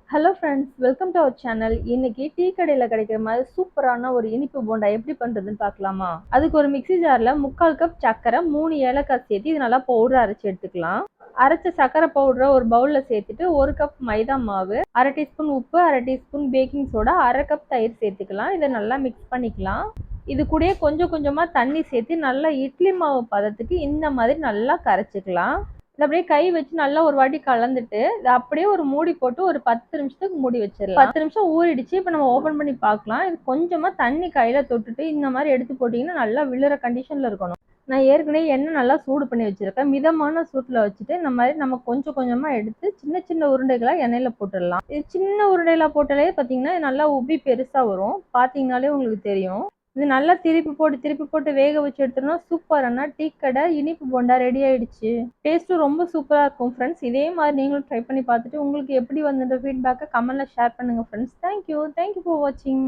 Hello friends, welcome to our channel. இன்னைக்கு tea கடையில் கிடைக்கிற மாதிரி சூப்பரான ஒரு இனிப்பு போண்டா எப்படி பண்ணுறதுன்னு பார்க்கலாமா? அதுக்கு ஒரு மிக்ஸி ஜாரில் 3/4 கப் சர்க்கரை, 3 ஏலக்காய் சேர்த்து இது நல்லா பவுடர் அரைச்சி எடுத்துக்கலாம். அரைச்ச சர்க்கரை பவுடரை ஒரு பவுலில் சேர்த்துட்டு 1 கப் மைதா மாவு, 1/2 டீஸ்பூன் உப்பு, 1/2 டீஸ்பூன் பேக்கிங் சோடா, 1/2 கப் தயிர் சேர்த்துக்கலாம். இதை நல்லா மிக்ஸ் பண்ணிக்கலாம். இது கூடயே கொஞ்சம் கொஞ்சமாக தண்ணி சேர்த்து நல்லா இட்லி மாவு பதத்துக்கு இந்த மாதிரி நல்லா கரைச்சிக்கலாம். இதை அப்படியே கை வச்சு நல்லா ஒரு வாட்டி கலந்துட்டு இதை அப்படியே ஒரு மூடி போட்டு ஒரு 10 நிமிஷத்துக்கு மூடி வச்சிடலாம். 10 நிமிஷம் ஊறிடுச்சு. இப்போ நம்ம ஓப்பன் பண்ணி பார்க்கலாம். இது கொஞ்சமாக தண்ணி கையில் தொட்டுட்டு இந்த மாதிரி எடுத்து போட்டிங்கன்னா நல்லா விழுற கண்டிஷனில் இருக்கணும். நான் ஏற்கனவே எண்ணெய் நல்லா சூடு பண்ணி வச்சுருக்கேன். மிதமான சூட்டில் வச்சுட்டு இந்த மாதிரி நம்ம கொஞ்சம் கொஞ்சமாக எடுத்து சின்ன சின்ன உருண்டைகளாக எண்ணெயில் போட்டுடலாம். இது சின்ன உருண்டையில் போட்டாலே பார்த்தீங்கன்னா நல்லா உப்பி பெருசாக வரும். பார்த்தீங்கன்னாலே உங்களுக்கு தெரியும். இது நல்லா திருப்பி போட்டு வேக வச்சு எடுத்தோம்னா சூப்பரான டீ கடை இனிப்பு போண்டா ரெடி ஆயிடுச்சு. டேஸ்ட்டும் ரொம்ப சூப்பராக இருக்கும் ஃப்ரெண்ட்ஸ். இதே மாதிரி நீங்களும் ட்ரை பண்ணி பார்த்துட்டு உங்களுக்கு எப்படி வந்துன்ற ஃபீட்பேக்கை கமெண்ட்ல ஷேர் பண்ணுங்க ஃப்ரெண்ட்ஸ். தேங்க்யூ ஃபார் வாட்சிங்.